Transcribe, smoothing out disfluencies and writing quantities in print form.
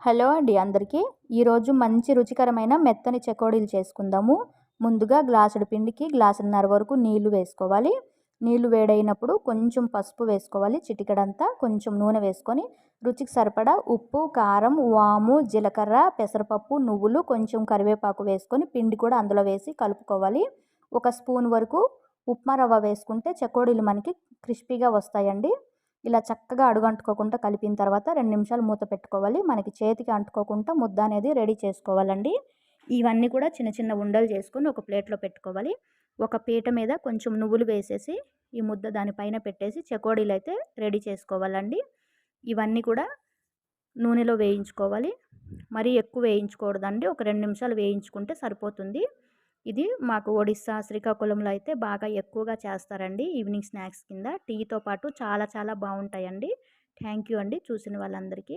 Hello అండి అందరికీ. ఈరోజు మంచి రుచికరమైన మెత్తని చెకోడీలు చేసుకుందాము. ముందుగా గ్లాసుడు పిండికి గ్లాసున్నర వరకు నీళ్లు వేసుకోవాలి. నీళ్లు వేడైనప్పుడు కొంచెం పసుపు వేసుకోవాలి, చిటికెడంతా. కొంచెం నూనె వేసుకొని రుచికి సరిపడా ఉప్పు, కారం, వాము, జీలకర్ర, పెసరపప్పు, నువ్వులు, కొంచెం కరివేపాకు వేసుకొని పిండి కూడా అందులో వేసి కలుపుకోవాలి. ఒక స్పూన్ వరకు ఉప్మా రవ్వ వేసుకుంటే చెకోడీలు మనకి క్రిస్పీగా వస్తాయండి. ఇలా చక్కగా అడుగంటుకోకుండా కలిపిన తర్వాత 2 నిమిషాలు మూత పెట్టుకోవాలి. మనకి చేతికి అంటుకోకుండా ముద్ద అనేది రెడీ చేసుకోవాలండి. ఇవన్నీ కూడా చిన్న చిన్న ఉండలు చేసుకొని ఒక ప్లేట్లో పెట్టుకోవాలి. ఒక పీట మీద కొంచెం నువ్వులు వేసేసి ఈ ముద్ద దానిపైన పెట్టేసి చెకోడీలు అయితే రెడీ చేసుకోవాలండి. ఇవన్నీ కూడా నూనెలో వేయించుకోవాలి. మరీ ఎక్కువ వేయించకూడదండి. ఒక 2 నిమిషాలు వేయించుకుంటే సరిపోతుంది. ఇది మాకు ఒడిస్సా, శ్రీకాకుళంలో అయితే బాగా ఎక్కువగా చేస్తారండి. ఈవినింగ్ స్నాక్స్ కింద టీతో పాటు చాలా చాలా బాగుంటాయండి. థ్యాంక్ యూ అండి చూసిన వాళ్ళందరికీ.